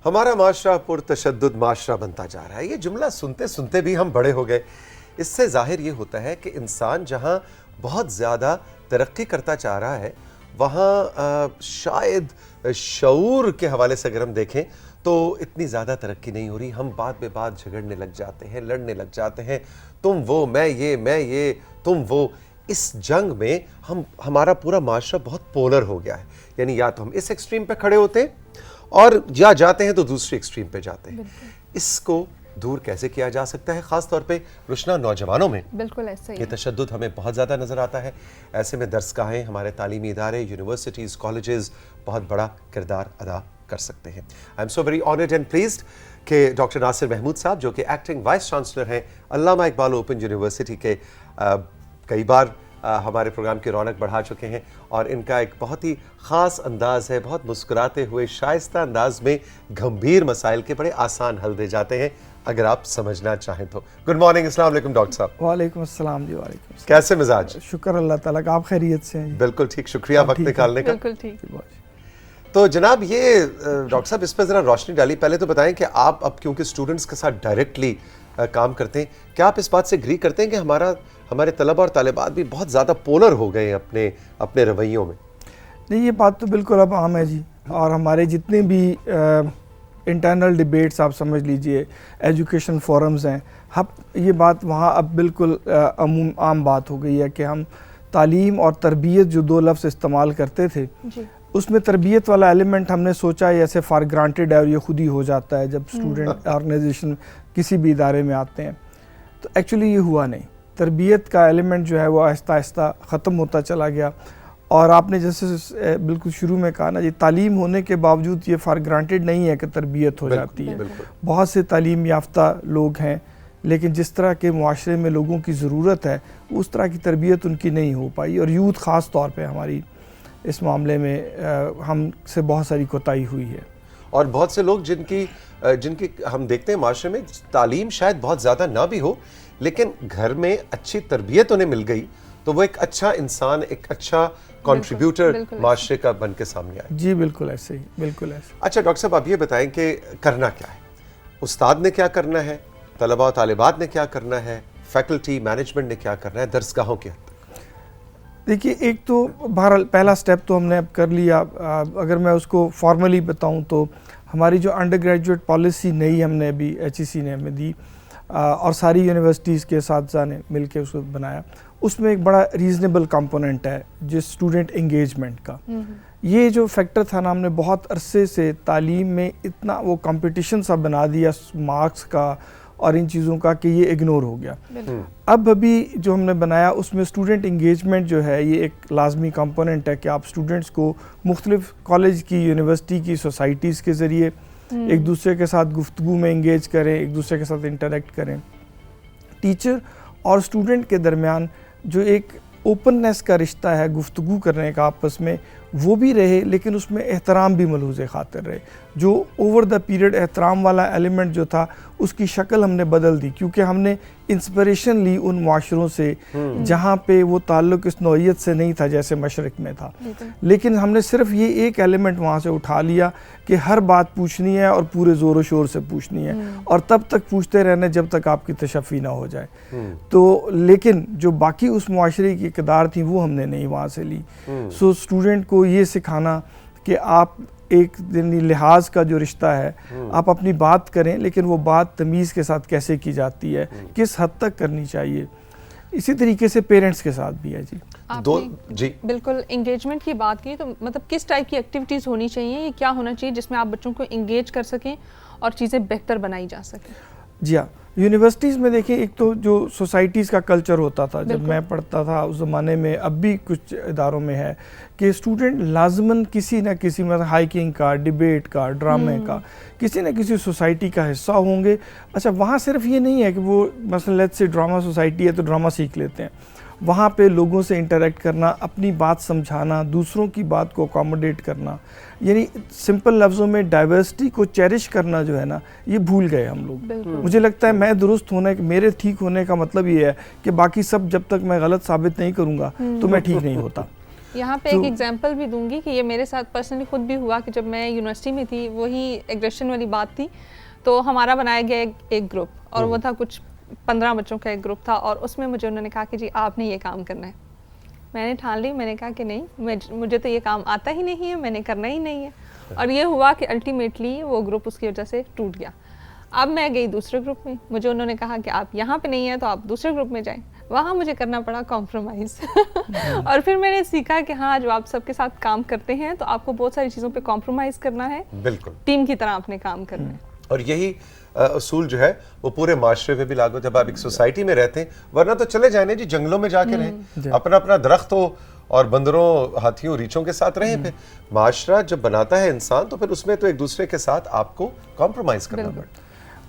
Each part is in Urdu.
ہمارا معاشرہ پرتشدد معاشرہ بنتا جا رہا ہے. یہ جملہ سنتے سنتے بھی ہم بڑے ہو گئے. اس سے ظاہر یہ ہوتا ہے کہ انسان جہاں بہت زیادہ ترقی کرتا چاہ رہا ہے وہاں شاید شعور کے حوالے سے اگر ہم دیکھیں تو اتنی زیادہ ترقی نہیں ہو رہی. ہم بات بے بات جھگڑنے لگ جاتے ہیں, لڑنے لگ جاتے ہیں, تم وہ میں یہ تم وہ. اس جنگ میں ہمارا پورا معاشرہ بہت پولر ہو گیا ہے. یعنی یا تو ہم اس ایکسٹریم پہ کھڑے ہوتے ہیں اور یا جاتے ہیں تو دوسری ایکسٹریم پہ جاتے ہیں. اس کو دور کیسے کیا جا سکتا ہے؟ خاص طور پہ روشنا نوجوانوں میں بالکل ایسا ہی یہ تشدد ہمیں بہت زیادہ نظر آتا ہے. ایسے میں درسگاہیں, ہمارے تعلیمی ادارے, یونیورسٹیز, کالجز بہت بڑا کردار ادا کر سکتے ہیں. I am so very honoured and pleased کہ ڈاکٹر ناصر محمود صاحب جو کہ ایکٹنگ وائس چانسلر ہیں علامہ اقبال اوپن یونیورسٹی کے, کئی بار ہمارے پروگرام کی رونق بڑھا چکے ہیں اور ان کا ایک بہت ہی خاص انداز ہے. بہت مسکراتے ہوئے شائستہ انداز میں گھمبیر مسائل کے بڑے آسان حل دے جاتے ہیں اگر آپ سمجھنا چاہیں تو. گڈ مارننگ, السلام علیکم ڈاکٹر صاحب. وعلیکم السلام جی. وعلیکم السلام. کیسے مزاج؟ شکر اللہ تعالیٰ کا, آپ خیریت سے ہیں؟ بالکل ٹھیک, شکریہ وقت نکالنے کا. بالکل ٹھیک. تو جناب یہ ڈاکٹر صاحب اس پہ ذرا روشنی ڈالی. پہلے تو بتائیں کہ آپ اب کیونکہ اسٹوڈنٹس کے ساتھ ڈائریکٹلی کام کرتے ہیں, کیا آپ اس بات سے اگری کرتے ہیں کہ ہمارے طلبہ اور طالبات بھی بہت زیادہ پولر ہو گئے ہیں اپنے رویوں میں؟ نہیں, یہ بات تو بالکل اب عام ہے جی. اور ہمارے جتنے بھی انٹرنل ڈیبیٹس آپ سمجھ لیجئے, ایجوکیشن فورمز ہیں, یہ بات وہاں اب بالکل عام بات ہو گئی ہے کہ ہم تعلیم اور تربیت جو دو لفظ استعمال کرتے تھے اس میں تربیت والا ایلیمنٹ ہم نے سوچا ایسے فار گرانٹیڈ ہے اور یہ خود ہی ہو جاتا ہے جب اسٹوڈنٹ آرگنائزیشن کسی بھی ادارے میں آتے ہیں. تو ایکچولی یہ ہوا نہیں. تربیت کا ایلیمنٹ جو ہے وہ آہستہ آہستہ ختم ہوتا چلا گیا. اور آپ نے جیسے بالکل شروع میں کہا نا جی, تعلیم ہونے کے باوجود یہ فار گرانٹیڈ نہیں ہے کہ تربیت ہو جاتی ہے. بہت سے تعلیم یافتہ لوگ ہیں لیکن جس طرح کے معاشرے میں لوگوں کی ضرورت ہے اس طرح کی تربیت ان کی نہیں ہو پائی. اور یوتھ خاص طور پہ ہماری اس معاملے میں ہم سے بہت ساری کوتاہی ہوئی ہے. اور بہت سے لوگ جن کی ہم دیکھتے ہیں معاشرے میں تعلیم شاید بہت زیادہ نہ بھی ہو لیکن گھر میں اچھی تربیت انہیں مل گئی تو وہ ایک اچھا انسان, ایک اچھا کنٹریبیوٹر معاشرے کا بن کے سامنے آئے. جی بالکل ایسے ہی, بالکل ایسے. اچھا ڈاکٹر صاحب آپ یہ بتائیں کہ کرنا کیا ہے؟ استاد نے کیا کرنا ہے, طلباء و طالبات نے کیا کرنا ہے, فیکلٹی مینجمنٹ نے کیا کرنا ہے درسگاہوں کے حد تک؟ دیکھیے, ایک تو بہرحال پہلا سٹیپ تو ہم نے اب کر لیا. اگر میں اس کو فارملی بتاؤں تو ہماری جو انڈر گریجویٹ پالیسی نئی ہم نے ابھی ایچ ای سی نے ہمیں دی اور ساری یونیورسٹیز کے اساتذہ نے مل کے اس کو بنایا, اس میں ایک بڑا ریزنیبل کمپوننٹ ہے جس اسٹوڈنٹ انگیجمنٹ کا. یہ جو فیکٹر تھا نا, ہم نے بہت عرصے سے تعلیم میں اتنا وہ کمپٹیشن سا بنا دیا مارکس کا اور ان چیزوں کا کہ یہ اگنور ہو گیا. اب ابھی جو ہم نے بنایا اس میں اسٹوڈنٹ انگیجمنٹ جو ہے یہ ایک لازمی کمپوننٹ ہے کہ آپ اسٹوڈنٹس کو مختلف کالج کی, یونیورسٹی کی سوسائٹیز کے ذریعے ایک دوسرے کے ساتھ گفتگو میں انگیج کریں, ایک دوسرے کے ساتھ انٹریکٹ کریں. ٹیچر اور اسٹوڈنٹ کے درمیان جو ایک اوپننیس کا رشتہ ہے, گفتگو کرنے کا آپس میں, وہ بھی رہے لیکن اس میں احترام بھی ملحوظ خاطر رہے. جو اوور دا پیریڈ احترام والا ایلیمنٹ جو تھا اس کی شکل ہم نے بدل دی کیونکہ ہم نے انسپریشن لی ان معاشروں سے جہاں پہ وہ تعلق اس نوعیت سے نہیں تھا جیسے مشرق میں تھا. لیکن ہم نے صرف یہ ایک ایلیمنٹ وہاں سے اٹھا لیا کہ ہر بات پوچھنی ہے اور پورے زور و شور سے پوچھنی ہے اور تب تک پوچھتے رہنا جب تک آپ کی تشفی نہ ہو جائے. تو لیکن جو باقی اس معاشرے کی اقدار تھیں وہ ہم نے نہیں وہاں سے لی. سو اسٹوڈنٹ کو یہ سکھانا کہ آپ ایک لحاظ کا جو رشتہ ہے آپ اپنی بات کریں لیکن وہ بات تمیز کے ساتھ کیسے کی جاتی ہے, کس حد تک کرنی چاہیے. اسی طریقے سے پیرنٹس کے ساتھ بھی ہے. جی بالکل انگیجمنٹ کی بات کی تو مطلب کس ٹائپ کی ایکٹیویٹیز ہونی چاہیے, یہ کیا ہونا چاہیے جس میں آپ بچوں کو انگیج کر سکیں اور چیزیں بہتر بنائی جا سکیں؟ جی ہاں, یونیورسٹیز میں دیکھیں ایک تو جو سوسائٹیز کا کلچر ہوتا تھا جب میں پڑھتا تھا اس زمانے میں, اب بھی کچھ اداروں میں ہے کہ اسٹوڈنٹ لازماً کسی نہ کسی مثلا ہائیکنگ کا, ڈیبیٹ کا, ڈرامے کا, کسی نہ کسی سوسائٹی کا حصہ ہوں گے. اچھا وہاں صرف یہ نہیں ہے کہ وہ مثلا لیٹس سے ڈرامہ سوسائٹی ہے تو ڈرامہ سیکھ لیتے ہیں. وہاں پہ لوگوں سے انٹریکٹ کرنا, اپنی بات سمجھانا, دوسروں کی بات کو اکوموڈیٹ کرنا, یعنی سمپل لفظوں میں ڈائیورسٹی کو چیریش کرنا جو ہے نا یہ بھول گئے ہم لوگ. مجھے لگتا ہے میں درست ہونے, میرے ٹھیک ہونے کا مطلب یہ ہے کہ باقی سب جب تک میں غلط ثابت نہیں کروں گا تو میں ٹھیک نہیں ہوتا. یہاں پہ ایک ایگزامپل بھی دوں گی کہ یہ میرے ساتھ پرسنلی خود بھی ہوا کہ جب میں یونیورسٹی میں تھی, وہی ایگریشن والی بات تھی, تو ہمارا بنایا گیا ایک گروپ, اور وہ تھا کچھ 15 بچوں کا ایک گروپ تھا, اور اس میں مجھے انہوں نے کہا کہ جی آپ نے یہ کام کرنا ہے. میں نے ٹھان لی, میں نے کہا کہ نہیں, مجھے تو یہ کام آتا ہی نہیں ہے, میں نے کرنا ہی نہیں ہے. اور یہ ہوا کہ الٹیمیٹلی وہ گروپ اس کی وجہ سے ٹوٹ گیا. اب میں گئی دوسرے گروپ میں, مجھے انہوں نے کہا کہ آپ یہاں پہ نہیں ہیں تو آپ دوسرے گروپ میں جائیں. وہاں مجھے کرنا پڑا کمپرومائز. اور پھر میں نے سیکھا کہ ہاں جو آپ سب کے ساتھ کام کرتے ہیں تو آپ کو بہت ساری چیزوں پہ کمپرومائز کرنا ہے, بالکل ٹیم کی طرح آپ نے کام کرنا ہے. اور یہی اصول جو ہے وہ پورے معاشرے میں بھی لاگو جب آپ ایک سوسائٹی میں رہتے ہیں, ورنہ تو چلے جائیں جی جنگلوں میں جا کے رہیں, اپنا اپنا درخت ہو اور بندروں, ہاتھیوں, ریچھوں کے ساتھ رہیں. پھر معاشرہ جب بناتا ہے انسان تو پھر اس میں تو ایک دوسرے کے ساتھ آپ کو کمپرومائز کرنا پڑتا ہے.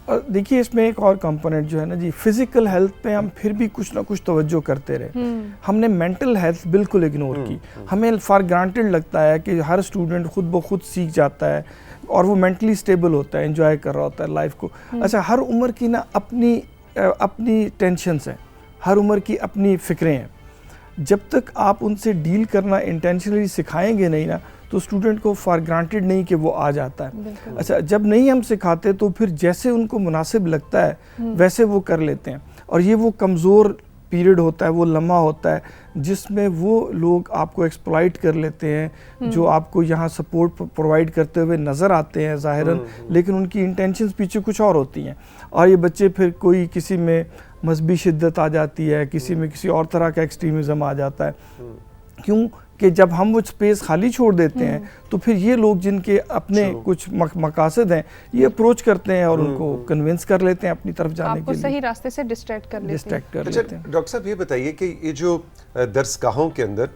اور دیکھیے اس میں ایک اور کمپوننٹ جو ہے نا جی, فزیکل ہیلتھ پہ ہم پھر بھی کچھ نہ کچھ توجہ کرتے رہے. ہم نے مینٹل ہیلتھ بالکل اگنور کی. ہمیں فار گرانٹیڈ لگتا ہے کہ ہر اسٹوڈنٹ خود بخود سیکھ جاتا ہے اور وہ مینٹلی سٹیبل ہوتا ہے, انجوائے کر رہا ہوتا ہے لائف کو. اچھا, ہر عمر کی نا اپنی ٹینشنز ہیں, ہر عمر کی اپنی فکریں ہیں. جب تک آپ ان سے ڈیل کرنا انٹینشنلی سکھائیں گے نہیں نا, تو اسٹوڈنٹ کو فار گرانٹیڈ نہیں کہ وہ آ جاتا ہے. اچھا, جب نہیں ہم سکھاتے تو پھر جیسے ان کو مناسب لگتا ہے ویسے وہ کر لیتے ہیں, اور یہ وہ کمزور پیریڈ ہوتا ہے, وہ لمحہ ہوتا ہے جس میں وہ لوگ آپ کو ایکسپلائٹ کر لیتے ہیں, جو آپ کو یہاں سپورٹ پرووائڈ کرتے ہوئے نظر آتے ہیں ظاہراً, لیکن ان کی انٹینشنز پیچھے کچھ اور ہوتی ہیں. اور یہ بچے پھر کوئی کسی میں مذہبی شدت آ جاتی ہے, کسی میں کسی اور طرح کا ایکسٹریمزم آ جاتا ہے. کیوں کہ جب ہم وہ اسپیس خالی چھوڑ دیتے ہیں تو پھر یہ لوگ جن کے اپنے کچھ مقاصد ہیں یہ اپروچ کرتے ہیں اور ان کو کنونس کر لیتے ہیں اپنی طرف جانے کے لیے, صحیح راستے سے ڈسٹریکٹ کر لیتے ہیں. ڈاکٹر صاحب یہ بتائیے کہ یہ جو درس گاہوں کے اندر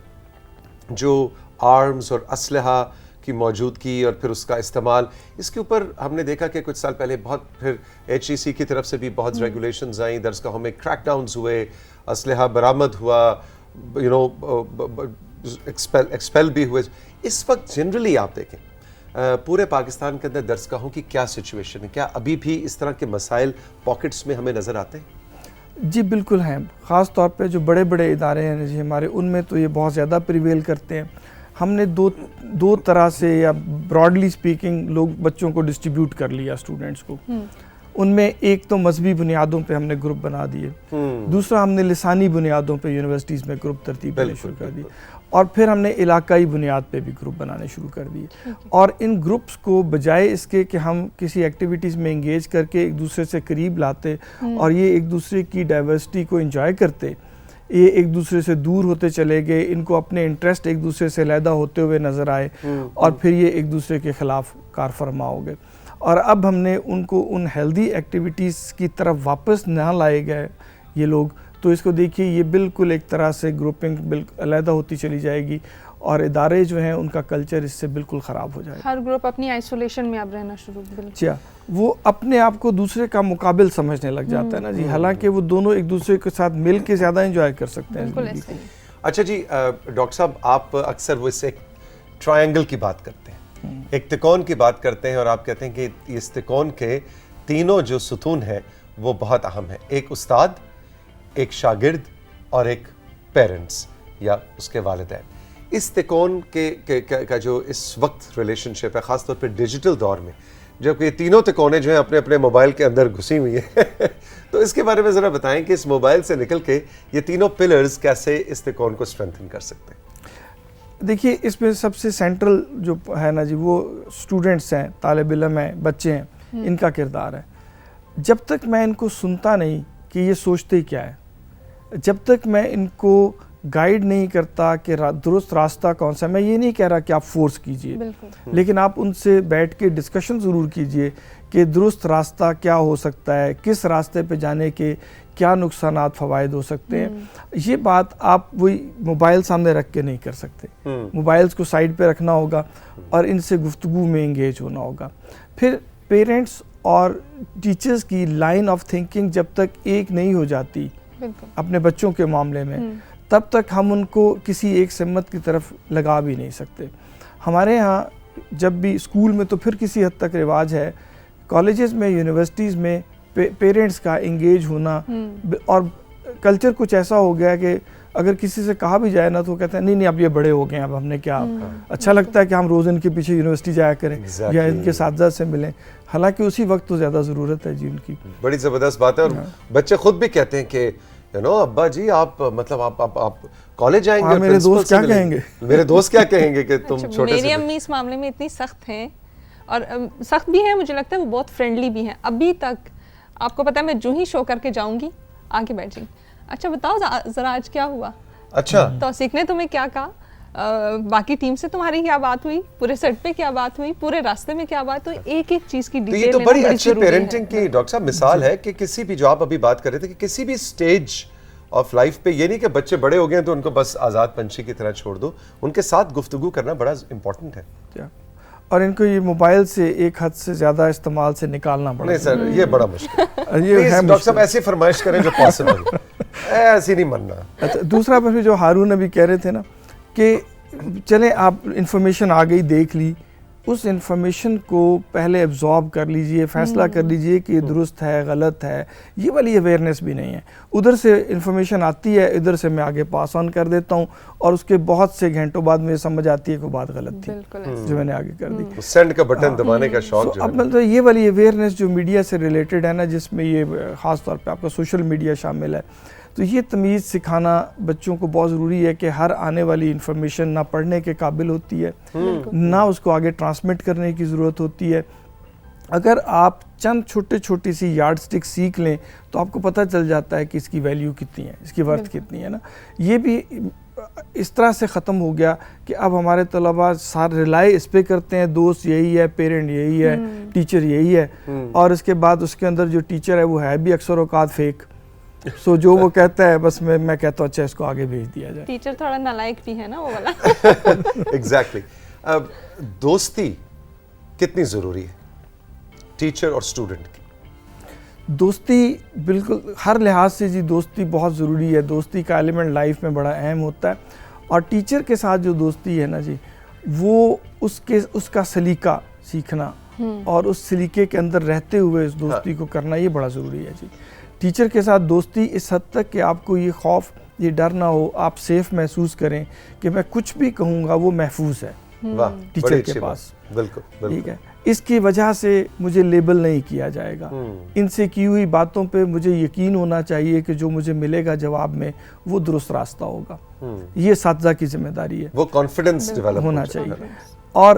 جو آرمز اور اسلحہ کی موجودگی اور پھر اس کا استعمال, اس کے اوپر ہم نے دیکھا کہ کچھ سال پہلے بہت پھر HEC کی طرف سے بھی بہت ریگولیشنز آئیں, درس گاہوں میں کریک ڈاؤنز ہوئے, اسلحہ برآمد ہوا, ایکسپیل بھی ہوئے. اس وقت جنرلی آپ دیکھیں پورے پاکستان کے اندر درس گاہوں کی کیا سچویشن ہے؟ کیا ابھی بھی اس طرح کے مسائل پاکٹس میں ہمیں نظر آتے ہیں؟ جی بالکل ہیں, خاص طور پہ جو بڑے بڑے ادارے ہیں جی ہمارے, ان میں تو یہ بہت زیادہ پریویل کرتے ہیں. ہم نے دو طرح سے یا براڈلی سپیکنگ لوگ بچوں کو ڈسٹریبیوٹ کر لیا اسٹوڈنٹس کو. ان میں ایک تو مذہبی بنیادوں پہ ہم نے گروپ بنا دیے, دوسرا ہم نے لسانی بنیادوں پہ یونیورسٹیز میں گروپ ترتیب دینے شروع کر دیے, اور پھر ہم نے علاقائی بنیاد پہ بھی گروپ بنانے شروع کر دیے. اور ان گروپس کو بجائے اس کے کہ ہم کسی ایکٹیویٹیز میں انگیج کر کے ایک دوسرے سے قریب لاتے اور یہ ایک دوسرے کی ڈائیورسٹی کو انجوائے کرتے, یہ ایک دوسرے سے دور ہوتے چلے گئے. ان کو اپنے انٹرسٹ ایک دوسرے سے علیحدہ ہوتے ہوئے نظر آئے اور پھر یہ ایک دوسرے کے خلاف کار فرما ہو گئے. اور اب ہم نے ان کو ان ہیلدی ایکٹیویٹیز کی طرف واپس نہ لائے گئے یہ لوگ, تو اس کو دیکھیے یہ بالکل ایک طرح سے گروپنگ علیحدہ ہوتی چلی جائے گی, اور ادارے جو ہیں ان کا کلچر اس سے بالکل خراب ہو جائے گا. ہر گروپ اپنی آئسولیشن میں اب رہنا شروع, بالکل وہ اپنے آپ کو دوسرے کا مقابل سمجھنے لگ جاتا ہے نا جی, حالانکہ وہ دونوں ایک دوسرے کے ساتھ مل کے زیادہ انجوائے کر سکتے ہیں. اچھا جی ڈاکٹر صاحب, آپ اکثر وہ اس ایک ٹرائنگل کی بات کرتے ہیں, ایک تکون کی بات کرتے ہیں, اور آپ کہتے ہیں کہ اس تکون کے تینوں جو ستون ہیں وہ بہت اہم ہیں, ایک استاد, ایک شاگرد اور ایک پیرنٹس یا اس کے والدین. اس تکون کا جو اس وقت ریلیشن شپ ہے, خاص طور پہ ڈیجیٹل دور میں جب یہ تینوں تکونے جو ہیں اپنے اپنے موبائل کے اندر گھسی ہوئی ہیں, تو اس کے بارے میں ذرا بتائیں کہ اس موبائل سے نکل کے یہ تینوں پلرز کیسے اس تکون کو اسٹرینتھن کر سکتے ہیں؟ دیکھیے اس میں سب سے سینٹرل جو ہے نا جی وہ اسٹوڈنٹس ہیں, طالب علم ہیں, بچے ہیں, ان کا کردار ہے. جب تک میں ان کو سنتا نہیں کہ یہ سوچتے کیا ہے, جب تک میں ان کو گائیڈ نہیں کرتا کہ درست راستہ کون سا ہے, میں یہ نہیں کہہ رہا کہ آپ فورس کیجئے, لیکن آپ ان سے بیٹھ کے ڈسکشن ضرور کیجئے کہ درست راستہ کیا ہو سکتا ہے, کس راستے پہ جانے کے کیا نقصانات فوائد ہو سکتے ہیں. یہ بات آپ وہی موبائل سامنے رکھ کے نہیں کر سکتے, موبائلز کو سائڈ پہ رکھنا ہوگا اور ان سے گفتگو میں انگیج ہونا ہوگا. پھر پیرنٹس اور ٹیچرز کی لائن آف تھنکنگ جب تک ایک نہیں ہو جاتی اپنے بچوں کے معاملے میں, تب تک ہم ان کو کسی ایک سمت کی طرف لگا بھی نہیں سکتے. ہمارے ہاں جب بھی اسکول میں تو پھر کسی حد تک رواج ہے, کالجز میں, یونیورسٹیز میں پیرنٹس کا انگیج ہونا, اور کلچر کچھ ایسا ہو گیا کہ اگر کسی سے کہا بھی جائے نا تو وہ کہتے ہیں نہیں اب یہ بڑے ہو گئے ہیں, اب ہم نے کیا, اچھا لگتا ہے کہ ہم روز ان کے پیچھے یونیورسٹی جایا کریں یا ان کے اساتذہ سے ملیں, حالانکہ اسی وقت تو زیادہ ضرورت ہے جی ان کی. بڑی زبردست بات ہے, اور بچے خود بھی کہتے ہیں کہ ابا جی آپ مطلب آپ کالج جائیں گے, میرے دوست کیا کہیں گے, میرے دوست کیا کہیں گے کہ تم چھوٹے سے. میری امی اس معاملے میں اتنی سخت ہیں, اور سخت بھی ہیں, مجھے لگتا ہے وہ بہت فرینڈلی بھی ہیں. ابھی تک آپ کو پتا ہے میں جو ہی شو کر کے جاؤں گی آگے بیٹھ جائیں, اچھا بتاؤ ذرا آج کیا ہوا, اچھا توثیق نے تمہیں کیا کہا, باقی ٹیم سے تمہاری کیا بات ہوئی, پورے سیٹ پہ کیا بات ہوئی, پورے راستے میں کیا بات ہوئی, ایک ایک چیز کی ڈیٹیل. یہ تو بڑی اچھی پیرنٹنگ کی ڈاکٹر صاحب مثال ہے کہ کسی بھی, جو آپ ابھی بات کر رہے تھے کہ کسی بھی سٹیج آف لائف پہ, یہ نہیں کہ بچے بڑے ہو گئے ہیں تو ان کو بس آزاد پنچھی کی طرح چھوڑ دو, ان کے ساتھ گفتگو کرنا بڑا امپورٹنٹ ہے. اور ان کو یہ موبائل سے ایک حد سے زیادہ استعمال سے نکالنا پڑا. نہیں سر, یہ بڑا مشکل ہے. ڈاکٹر صاحب ایسی فرمائش کریں جو پاسبل, ایسی نہیں مننا. اچھا, دوسرا پھر جو ہارون ابھی کہہ رہے تھے نا کہ چلیں آپ انفارمیشن آ گئی دیکھ لی, اس انفارمیشن کو پہلے ایبزارب کر لیجئے, فیصلہ کر لیجئے کہ یہ درست ہے غلط ہے, یہ والی اویئرنیس بھی نہیں ہے. ادھر سے انفارمیشن آتی ہے, ادھر سے میں آگے پاس آن کر دیتا ہوں, اور اس کے بہت سے گھنٹوں بعد مجھے سمجھ آتی ہے کہ بات غلط تھی جو میں نے آگے کر دی. سینڈ کا بٹن دبانے کا شوق جو ہے, اب مطلب یہ والی اویئرنیس جو میڈیا سے ریلیٹڈ ہے نا, جس میں یہ خاص طور پہ آپ کا سوشل میڈیا شامل ہے, تو یہ تمیز سکھانا بچوں کو بہت ضروری ہے کہ ہر آنے والی انفارمیشن نہ پڑھنے کے قابل ہوتی ہے, نہ اس کو آگے ٹرانسمٹ کرنے کی ضرورت ہوتی ہے. اگر آپ چند چھوٹی سی یارڈ سٹک سیکھ لیں تو آپ کو پتہ چل جاتا ہے کہ اس کی ویلیو کتنی ہے, اس کی ورتھ کتنی ہے نا. یہ بھی اس طرح سے ختم ہو گیا کہ اب ہمارے طلباء سارے ریلائی اس پہ کرتے ہیں, دوست یہی ہے, پیرنٹ یہی ہے, ٹیچر یہی ہے, اور اس کے بعد اس کے اندر جو ٹیچر ہے وہ ہے بھی اکثر اوقات فیک. سو جو وہ کہتا ہے بس میں کہتا ہوں اچھا اس کو آگے بھیج دیا جائے. ٹیچر تھوڑا نالائق بھی ہے نا وہ والا. ایگزیکٹلی. دوستی کتنی ضروری ہے ٹیچر اور اسٹوڈنٹ کی؟ دوستی بالکل ہر لحاظ سے جی دوستی بہت ضروری ہے. دوستی کا ایلیمنٹ لائف میں بڑا اہم ہوتا ہے, اور ٹیچر کے ساتھ جو دوستی ہے نا جی, وہ اس کا سلیقہ سیکھنا اور اس سلیقے کے اندر رہتے ہوئے اس دوستی کو کرنا, یہ بڑا ضروری ہے جی. ٹیچر کے ساتھ دوستی اس حد تک کہ آپ کو یہ خوف یہ ڈر نہ ہو, آپ سیف محسوس کریں کہ میں کچھ بھی کہوں گا وہ محفوظ ہے ٹیچر کے پاس. بالکل ٹھیک ہے, اس کی وجہ سے مجھے لیبل نہیں کیا جائے گا. ان سے کی ہوئی باتوں پہ مجھے یقین ہونا چاہیے کہ جو مجھے ملے گا جواب میں وہ درست راستہ ہوگا. یہ اساتذہ کی ذمہ داری ہے, وہ کانفیڈنس ڈیولپ ہونا چاہیے. اور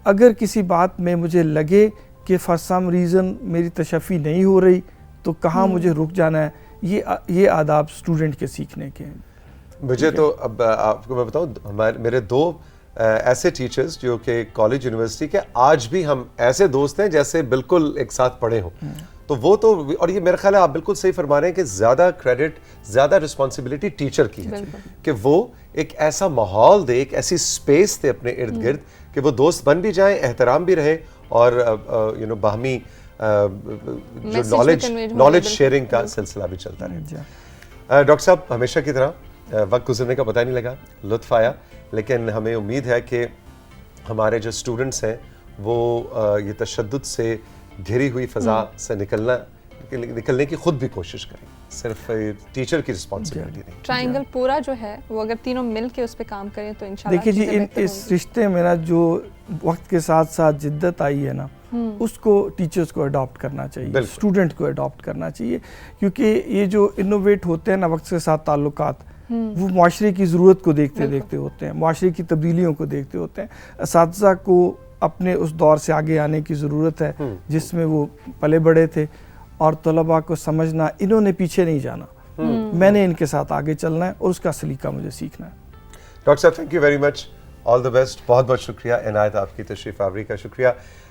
اگر کسی بات میں مجھے لگے کہ فار سم ریزن میری تشفی نہیں ہو رہی تو کہاں مجھے رک جانا ہے, یہ آداب اسٹوڈنٹ کے سیکھنے کے ہیں. مجھے تو اب آپ کو میں بتاؤں, میرے دو ایسے ٹیچرز جو کہ کالج یونیورسٹی کے آج بھی ہم ایسے دوست ہیں جیسے بالکل ایک ساتھ پڑھے ہوں. تو وہ تو, اور یہ میرا خیال ہے آپ بالکل صحیح فرما رہے ہیں کہ زیادہ کریڈٹ, زیادہ رسپانسبلٹی ٹیچر کی ہے کہ وہ ایک ایسا ماحول دے, ایک ایسی سپیس دے اپنے ارد گرد کہ وہ دوست بن بھی جائیں, احترام بھی رہے, اور باہمی جو نالج شیئرنگ کا سلسلہ بھی چلتا رہے. ڈاکٹر صاحب ہمیشہ کی طرح وقت گزرنے کا پتہ نہیں لگا, لطف آیا, لیکن ہمیں امید ہے کہ ہمارے جو اسٹوڈنٹس ہیں وہ یہ تشدد سے گھری ہوئی فضا سے نکلنے کی خود بھی کوشش کریں, صرف ٹیچر کی رسپانسبلٹی نہیں. ٹرائنگل پورا جو ہے وہ اگر تینوں مل کے اس پہ کام کریں تو انشاءاللہ. دیکھیے جی اس رشتے میں نا جو وقت کے ساتھ ساتھ جدت آئی ہے نا, اس کو ٹیچرز کو اڈاپٹ کرنا چاہیے, اسٹوڈنٹ کو اڈاپٹ کرنا چاہیے, کیونکہ یہ جو انوویٹ ہوتے ہیں نا وقت کے ساتھ تعلقات, وہ معاشرے کی ضرورت کو دیکھتے دیکھتے ہوتے ہیں, معاشرے کی تبدیلیوں کو دیکھتے ہوتے ہیں. اساتذہ کو اپنے اس دور سے آگے آنے کی ضرورت ہے جس میں وہ پلے بڑے تھے, اور طلباء کو سمجھنا انہوں نے پیچھے نہیں جانا, میں نے ان کے ساتھ آگے چلنا ہے اور اس کا سلیقہ مجھے سیکھنا ہے. ڈاکٹر صاحب thank you very much, all the best, بہت بہت شکریہ. عنایت آپ کی تشریف آوری کا شکریہ.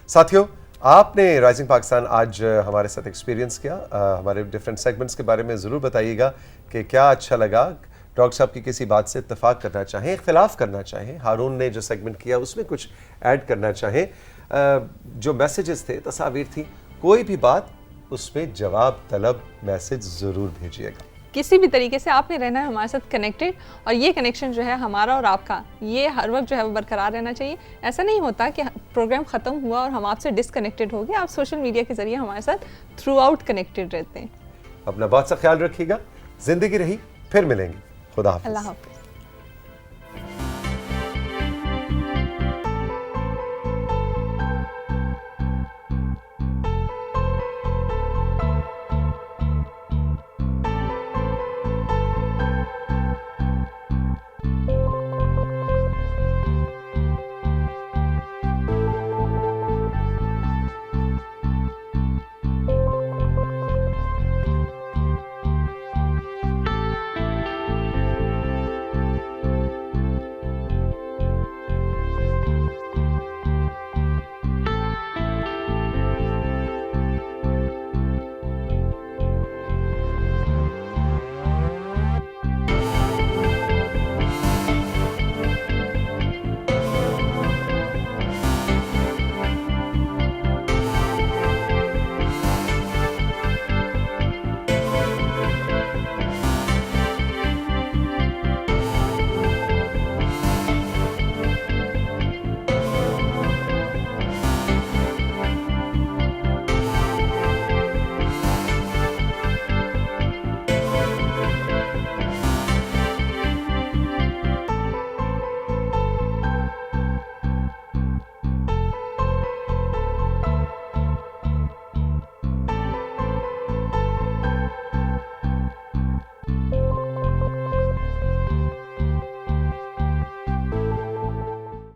ساتھیوں, آپ نے رائزنگ پاکستان آج ہمارے ساتھ ایکسپیرینس کیا, ہمارے ڈفرینٹ سیگمنٹس کے بارے میں ضرور بتائیے گا کہ کیا اچھا لگا. ڈاکٹر صاحب کی کسی بات سے اتفاق کرنا چاہیں, اختلاف کرنا چاہیں, ہارون نے جو سیگمنٹ کیا اس میں کچھ ایڈ کرنا چاہیں, جو میسیجز تھے, تصاویر تھی, کوئی بھی بات اس میں جواب طلب میسیج ضرور بھیجیے گا. کسی بھی طریقے سے آپ نے رہنا ہے ہمارے ساتھ کنیکٹڈ, اور یہ کنیکشن جو ہے ہمارا اور آپ کا, یہ ہر وقت جو ہے وہ برقرار رہنا چاہیے. ایسا نہیں ہوتا کہ پروگرام ختم ہوا اور ہم آپ سے ڈسکنیکٹڈ ہو گئے, آپ سوشل میڈیا کے ذریعے ہمارے ساتھ تھرو آؤٹ کنیکٹڈ رہتے ہیں. اپنا بہت سا خیال رکھیے گا. زندگی رہی, پھر ملیں گے. خدا حافظ. اللہ حافظ.